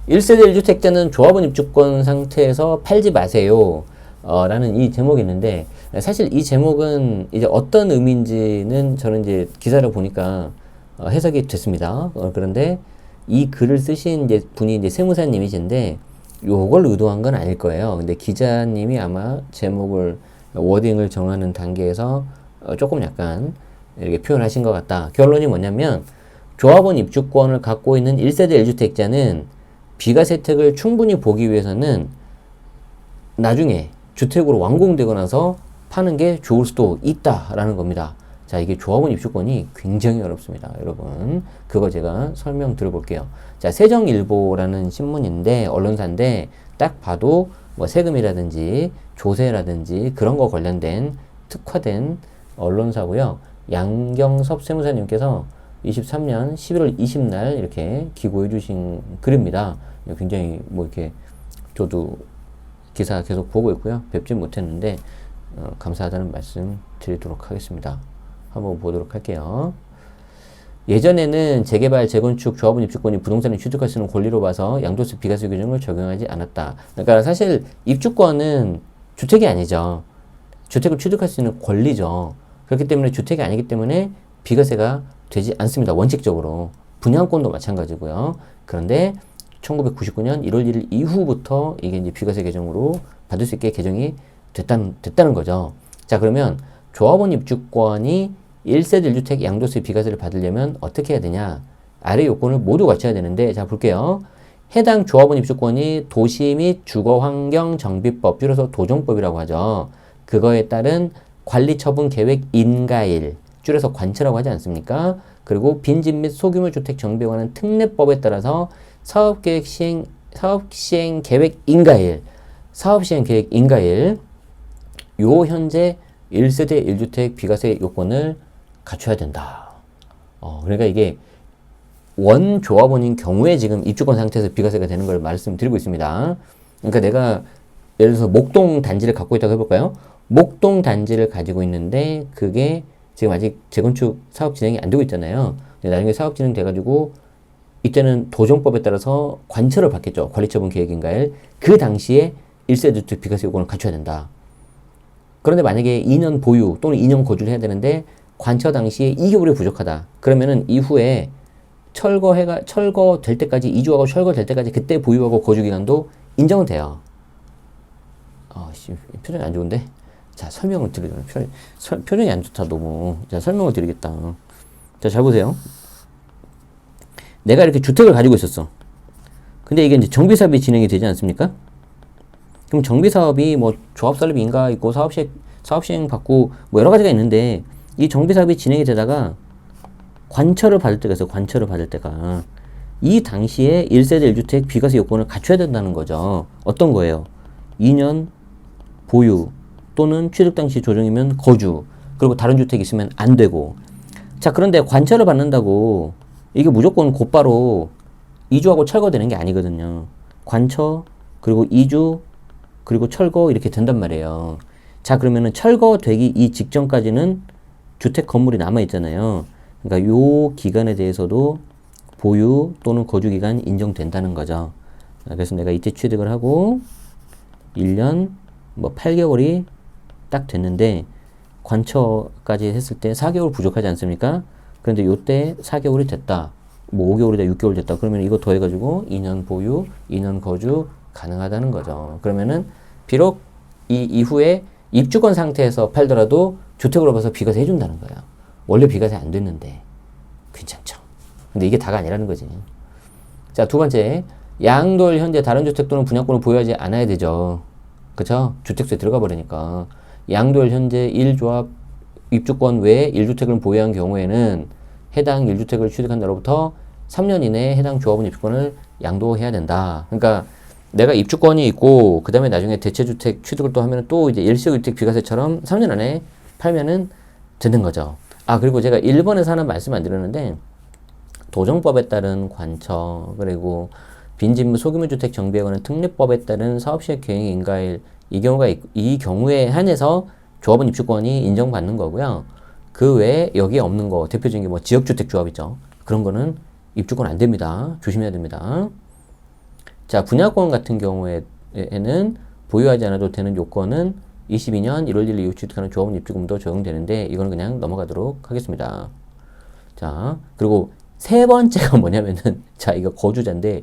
1세대 1주택자는 조합원 입주권 상태에서 팔지 마세요. 라는 이 제목이 있는데, 사실 이 제목은 이제 어떤 의미인지는 저는 이제 기사를 보니까 해석이 됐습니다. 그런데 이 글을 쓰신 이제 분이 이제 세무사님이신데, 요걸 의도한 건 아닐 거예요. 근데 기자님이 아마 제목을, 워딩을 정하는 단계에서 조금 약간 이렇게 표현하신 것 같다. 결론이 뭐냐면, 조합원 입주권을 갖고 있는 1세대 1주택자는 비과세 혜택을 충분히 보기 위해서는 나중에 주택으로 완공되고 나서 파는 게 좋을 수도 있다라는 겁니다. 자, 이게 조합원 입주권이 굉장히 어렵습니다. 여러분, 그거 제가 설명 드려볼게요. 자, 세정일보라는 신문인데, 언론사인데, 딱 봐도 뭐 세금이라든지 조세라든지 그런 거 관련된 특화된 언론사고요. 양경섭 세무사님께서 23년 11월 20날 이렇게 기고해 주신 글입니다. 굉장히 뭐 이렇게 저도 기사 계속 보고 있고요. 뵙진 못했는데 감사하다는 말씀 드리도록 하겠습니다. 한번 보도록 할게요. 예전에는 재개발, 재건축, 조합원 입주권이 부동산을 취득할 수 있는 권리로 봐서 양도세 비과세 규정을 적용하지 않았다. 그러니까 사실 입주권은 주택이 아니죠. 주택을 취득할 수 있는 권리죠. 그렇기 때문에 주택이 아니기 때문에 비과세가 되지 않습니다. 원칙적으로. 분양권도 마찬가지고요. 그런데 1999년 1월 1일 이후부터 이게 이제 비과세 개정으로 받을 수 있게 개정이 됐다는 거죠. 자, 그러면 조합원 입주권이 1세대 1주택 양도세 비과세를 받으려면 어떻게 해야 되냐? 아래 요건을 모두 갖춰야 되는데, 자, 볼게요. 해당 조합원 입주권이 도시 및 주거환경정비법, 줄여서 도정법이라고 하죠. 그거에 따른 관리처분 계획 인가일, 줄여서 관처라고 하지 않습니까? 그리고 빈집 및 소규모 주택 정비에 관한 특례법에 따라서 사업시행 계획 인가일, 요 현재 1세대 1주택 비과세 요건을 갖춰야 된다. 그러니까 이게 원조합원인 경우에 지금 입주권 상태에서 비과세가 되는 걸 말씀드리고 있습니다. 그러니까 내가 예를 들어서 목동 단지를 갖고 있다고 해볼까요? 목동 단지를 가지고 있는데 그게 지금 아직 재건축 사업 진행이 안 되고 있잖아요. 근데 나중에 사업 진행 돼가지고 이때는 도정법에 따라서 관처를 받겠죠. 관리처분 계획인가에 그 당시에 1세대 주택 비과세 요건을 갖춰야 된다. 그런데 만약에 2년 보유 또는 2년 거주를 해야 되는데 관처 당시에 2개월이 부족하다. 그러면은 이후에 철거될 때까지, 이주하고 철거될 때까지 그때 보유하고 거주 기간도 인정은 돼요. 표정이 안 좋은데? 자, 설명을 드리자. 표정이 안 좋다, 너무. 자, 설명을 드리겠다. 자, 잘 보세요. 내가 이렇게 주택을 가지고 있었어. 근데 이게 이제 정비사업이 진행이 되지 않습니까? 그럼 정비사업이 뭐 조합설립 인가 있고 사업시행 받고 뭐 여러 가지가 있는데 이 정비사업이 진행이 되다가 관처를 받을 때가 있어요. 관처를 받을 때가. 이 당시에 1세대 1주택 비과세 요건을 갖춰야 된다는 거죠. 어떤 거예요? 2년 보유 또는 취득 당시 조정이면 거주, 그리고 다른 주택이 있으면 안 되고. 자, 그런데 관처를 받는다고 이게 무조건 곧바로 이주하고 철거되는 게 아니거든요. 관처, 그리고 이주, 그리고 철거 이렇게 된단 말이에요. 자, 그러면은 철거되기 이 직전까지는 주택 건물이 남아있잖아요. 그러니까 요 기간에 대해서도 보유 또는 거주 기간 인정된다는 거죠. 그래서 내가 이때 취득을 하고 1년 뭐 8개월이 딱 됐는데 관처까지 했을 때 4개월 부족하지 않습니까? 그런데 요때 4개월이 됐다. 뭐 5개월이다, 6개월 됐다. 그러면 이거 더해가지고 2년 보유, 2년 거주 가능하다는 거죠. 그러면은 비록 이 이후에 입주권 상태에서 팔더라도 주택으로 봐서 비과세 해준다는 거예요. 원래 비과세 안 됐는데. 괜찮죠. 근데 이게 다가 아니라는 거지. 자, 두 번째. 양도일 현재 다른 주택 또는 분양권을 보유하지 않아야 되죠. 그쵸? 주택수에 들어가 버리니까. 양도일 현재 1조합 입주권 외에 1주택을 보유한 경우에는 해당 1주택을 취득한 날로부터 3년 이내에 해당 조합원 입주권을 양도해야 된다. 그러니까 내가 입주권이 있고 그 다음에 나중에 대체주택 취득을 또 하면 또 이제 일시주택 비과세처럼 3년 안에 팔면은 되는 거죠. 그리고 제가 1번에서 하나 말씀 안 드렸는데 도정법에 따른 관처, 그리고 빈집 및 소규모 주택 정비에 관한 특례법에 따른 사업시행 계획 인가일, 이 경우에 한해서 조합원 입주권이 인정받는 거고요. 그 외에 여기에 없는 거, 대표적인 게 뭐 지역주택 조합 있죠. 그런 거는 입주권 안 됩니다. 조심해야 됩니다. 자, 분양권 같은 경우에는 보유하지 않아도 되는 요건은 22년 1월 1일 이후 취득하는 조합원 입주금도 적용되는데 이거는 그냥 넘어가도록 하겠습니다. 자, 그리고 세 번째가 뭐냐면은 자, 이거 거주자인데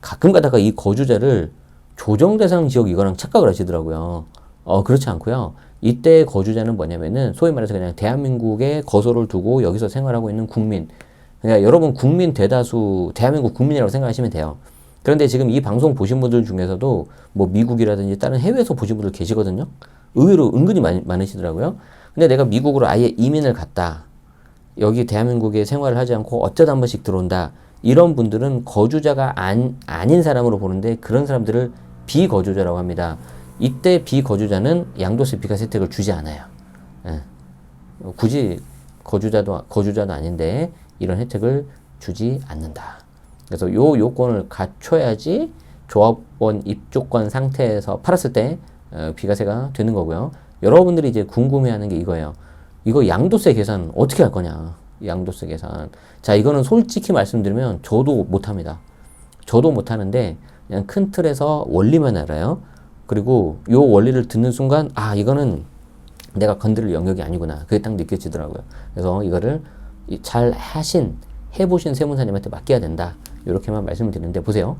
가끔 가다가 이 거주자를 조정 대상 지역 이거랑 착각을 하시더라고요. 그렇지 않고요. 이때 거주자는 뭐냐면은 소위 말해서 그냥 대한민국에 거소를 두고 여기서 생활하고 있는 국민. 그러니까 여러분 국민 대다수 대한민국 국민이라고 생각하시면 돼요. 그런데 지금 이 방송 보신 분들 중에서도 뭐 미국이라든지 다른 해외에서 보신 분들 계시거든요. 의외로 은근히 많으시더라고요. 근데 내가 미국으로 아예 이민을 갔다. 여기 대한민국에 생활을 하지 않고 어쩌다 한 번씩 들어온다. 이런 분들은 거주자가 아닌 사람으로 보는데 그런 사람들을 비거주자라고 합니다. 이때 비거주자는 양도세 비과세 혜택을 주지 않아요. 예. 굳이 거주자도 아닌데 이런 혜택을 주지 않는다. 그래서 요 요건을 갖춰야지 조합원 입주권 상태에서 팔았을 때 비과세가 되는 거고요. 여러분들이 이제 궁금해하는 게 이거예요. 이거 양도세 계산 어떻게 할 거냐? 양도세 계산. 자, 이거는 솔직히 말씀드리면 저도 못합니다. 저도 못하는데 그냥 큰 틀에서 원리만 알아요. 그리고 요 원리를 듣는 순간 이거는 내가 건드릴 영역이 아니구나. 그게 딱 느껴지더라고요. 그래서 이거를 잘 해보신 세무사님한테 맡겨야 된다. 이렇게만 말씀을 드리는데 보세요.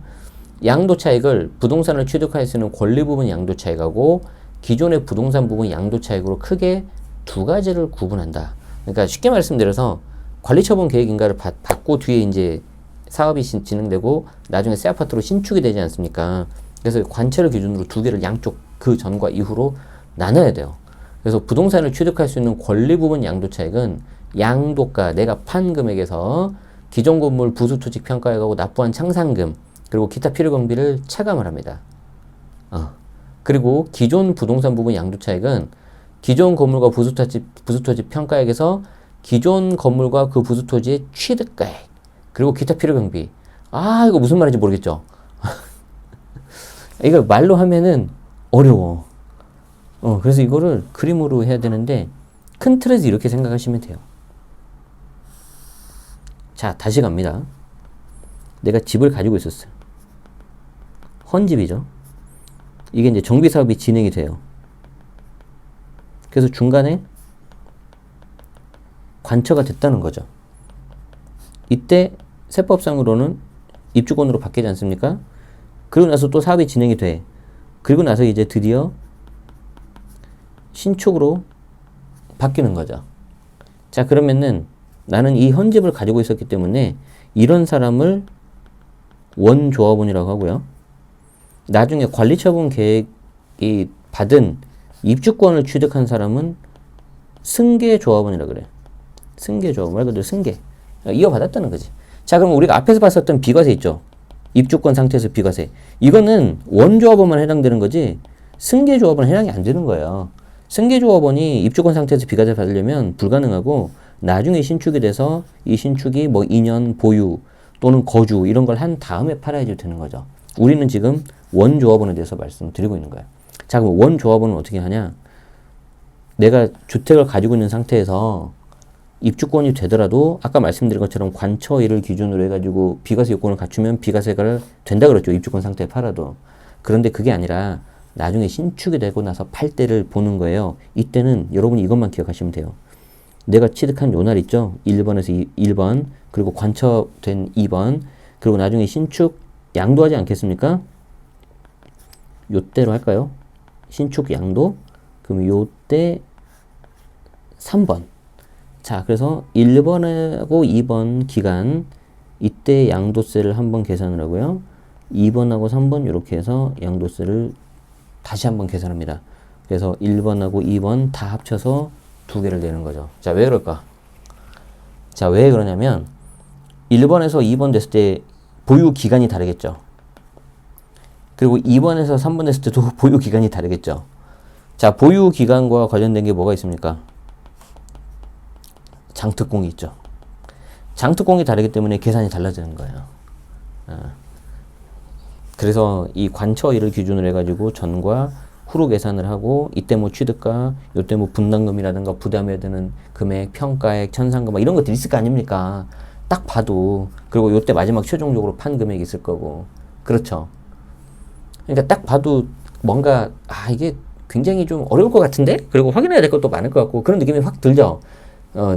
양도 차익을 부동산을 취득할 수 있는 권리 부분 양도 차익하고 기존의 부동산 부분 양도 차익으로 크게 두 가지를 구분한다. 그러니까 쉽게 말씀드려서 관리처분 계획인가를 받고 뒤에 이제 사업이 진행되고 나중에 새 아파트로 신축이 되지 않습니까? 그래서 관철을 기준으로 두 개를 양쪽 그 전과 이후로 나눠야 돼요. 그래서 부동산을 취득할 수 있는 권리 부분 양도 차익은 양도가 내가 판 금액에서 기존 건물 부수 토지 평가액하고 납부한 창상금 그리고 기타 필요 경비를 차감을 합니다. 그리고 기존 부동산 부분 양도 차익은 기존 건물과 부수 토지 평가액에서 기존 건물과 그 부수 토지의 취득가액 그리고 기타 필요 경비. 이거 무슨 말인지 모르겠죠? 이거 말로 하면은 어려워. 그래서 이거를 그림으로 해야 되는데 큰 틀에서 이렇게 생각하시면 돼요. 자, 다시 갑니다. 내가 집을 가지고 있었어요. 헌집이죠. 이게 이제 정비 사업이 진행이 돼요. 그래서 중간에 관처가 됐다는 거죠. 이때 세법상으로는 입주권으로 바뀌지 않습니까? 그리고 나서 또 사업이 진행이 돼. 그리고 나서 이제 드디어 신축으로 바뀌는 거죠. 자, 그러면은 나는 이 헌집을 가지고 있었기 때문에 이런 사람을 원조합원이라고 하고요. 나중에 관리처분 계획이 받은 입주권을 취득한 사람은 승계조합원이라고 그래요. 승계조합원, 말 그대로 승계. 이어받았다는 거지. 자, 그럼 우리가 앞에서 봤었던 비과세 있죠? 입주권 상태에서 비과세. 이거는 원조합원만 해당되는 거지 승계조합원은 해당이 안 되는 거예요. 승계조합원이 입주권 상태에서 비과세 받으려면 불가능하고 나중에 신축이 돼서 이 신축이 뭐 2년 보유 또는 거주 이런 걸 한 다음에 팔아야지 되는 거죠. 우리는 지금 원조합원에 대해서 말씀드리고 있는 거예요. 자, 그럼 원조합원은 어떻게 하냐? 내가 주택을 가지고 있는 상태에서 입주권이 되더라도 아까 말씀드린 것처럼 관처일을 기준으로 해가지고 비과세 요건을 갖추면 비과세가 된다 그랬죠. 입주권 상태에 팔아도. 그런데 그게 아니라 나중에 신축이 되고 나서 팔 때를 보는 거예요. 이때는 여러분이 이것만 기억하시면 돼요. 내가 취득한 요 날 있죠. 1번에서 1번 그리고 관처된 2번 그리고 나중에 신축 양도하지 않겠습니까? 요때로 할까요? 신축 양도 그럼 요때 3번. 자, 그래서 1번하고 2번 기간 이때 양도세를 한번 계산을 하고요. 2번하고 3번 이렇게 해서 양도세를 다시 한번 계산합니다. 그래서 1번하고 2번 다 합쳐서 두 개를 내는 거죠. 자, 왜 그럴까? 자, 왜 그러냐면 1번에서 2번 됐을 때 보유 기간이 다르겠죠. 그리고 2번에서 3번 됐을 때도 보유 기간이 다르겠죠. 자, 보유 기간과 관련된 게 뭐가 있습니까? 장특공이 있죠. 장특공이 다르기 때문에 계산이 달라지는 거예요. 그래서 이 관처일을 기준으로 해가지고 전과 후로 계산을 하고 이때 뭐 취득가, 요때 뭐 분담금이라든가 부담해야 되는 금액, 평가액, 천상금 막 이런 것들이 있을 거 아닙니까? 딱 봐도. 그리고 요때 마지막 최종적으로 판 금액이 있을 거고. 그렇죠. 그러니까 딱 봐도 뭔가 이게 굉장히 좀 어려울 것 같은데? 그리고 확인해야 될 것도 많을 것 같고 그런 느낌이 확 들죠.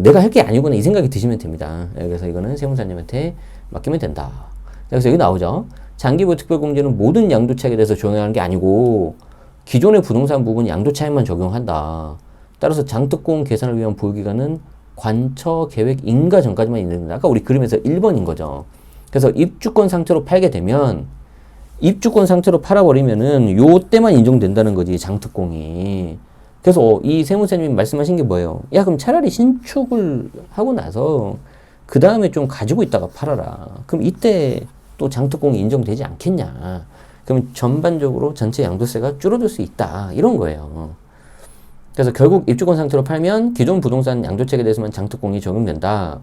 내가 할 게 아니구나 이 생각이 드시면 됩니다. 그래서 이거는 세무사님한테 맡기면 된다. 그래서 여기 나오죠. 장기부 특별공제는 모든 양도차익에 대해서 적용하는 게 아니고 기존의 부동산 부분 양도차익만 적용한다. 따라서 장특공 계산을 위한 보유기간은 관처 계획 인가 전까지만 있는다. 아까 우리 그림에서 1번인 거죠. 그래서 입주권 상태로 팔게 되면 입주권 상태로 팔아버리면은 요 때만 인정된다는 거지 장특공이. 그래서 이 세무사님이 말씀하신 게 뭐예요? 야 그럼 차라리 신축을 하고 나서 그 다음에 좀 가지고 있다가 팔아라. 그럼 이때 또 장특공이 인정되지 않겠냐. 그러면 전반적으로 전체 양도세가 줄어들 수 있다. 이런 거예요. 그래서 결국 입주권 상태로 팔면 기존 부동산 양도책에 대해서만 장특공이 적용된다.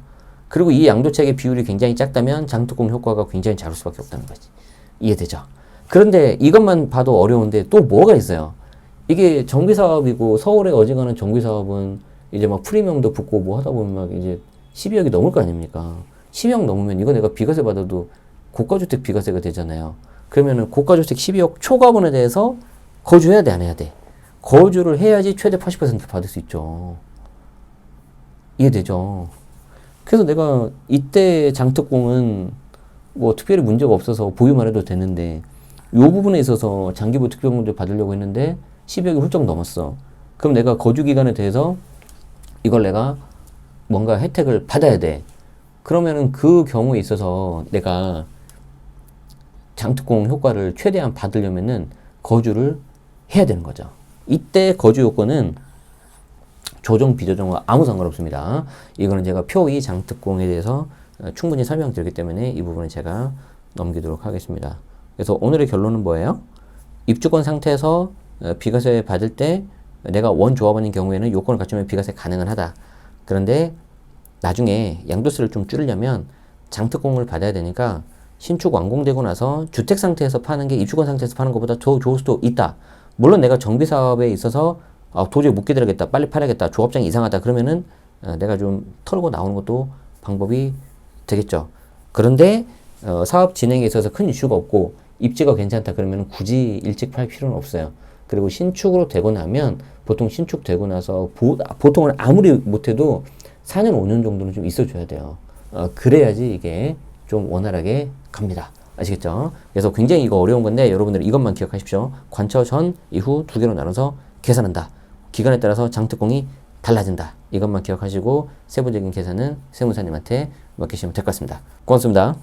그리고 이 양도책의 비율이 굉장히 작다면 장특공 효과가 굉장히 작을 수밖에 없다는 거지. 이해되죠? 그런데 이것만 봐도 어려운데 또 뭐가 있어요? 이게 정비사업이고 서울에 어지간한 정비사업은 이제 막 프리미엄도 붙고 뭐 하다 보면 막 이제 12억이 넘을 거 아닙니까? 12억 넘으면 이거 내가 비과세 받아도 고가주택 비과세가 되잖아요. 그러면은 고가주택 12억 초과분에 대해서 거주해야 돼, 안 해야 돼? 거주를 해야지 최대 80% 받을 수 있죠. 이해되죠? 그래서 내가 이때 장특공은 뭐 특별히 문제가 없어서 보유만 해도 되는데 요 부분에 있어서 장기부 특별공제 받으려고 했는데 12억이 훌쩍 넘었어. 그럼 내가 거주기간에 대해서 이걸 내가 뭔가 혜택을 받아야 돼. 그러면은 그 경우에 있어서 내가 장특공 효과를 최대한 받으려면은 거주를 해야 되는 거죠. 이때 거주 요건은 조정, 비조정과 아무 상관없습니다. 이거는 제가 표2 장특공에 대해서 충분히 설명드렸기 때문에 이 부분은 제가 넘기도록 하겠습니다. 그래서 오늘의 결론은 뭐예요? 입주권 상태에서 비과세 받을 때 내가 원조합원인 경우에는 요건을 갖추면 비과세 가능은 하다. 그런데 나중에 양도세를 좀 줄이려면 장특공을 받아야 되니까 신축 완공되고 나서 주택 상태에서 파는 게 입주권 상태에서 파는 것보다 더 좋을 수도 있다. 물론 내가 정비사업에 있어서 도저히 못 기다리겠다, 빨리 팔아야겠다, 조합장이 이상하다 그러면은 내가 좀 털고 나오는 것도 방법이 되겠죠. 그런데 사업 진행에 있어서 큰 이슈가 없고 입지가 괜찮다 그러면 굳이 일찍 팔 필요는 없어요. 그리고 신축으로 되고 나면 보통 신축 되고 나서 보통은 아무리 못해도 4년, 5년 정도는 좀 있어줘야 돼요. 그래야지 이게 좀 원활하게 갑니다. 아시겠죠? 그래서 굉장히 이거 어려운 건데 여러분들 이것만 기억하십시오. 관처 전, 이후 두 개로 나눠서 계산한다. 기간에 따라서 장특공이 달라진다. 이것만 기억하시고 세부적인 계산은 세무사님한테 맡기시면 될 것 같습니다. 고맙습니다.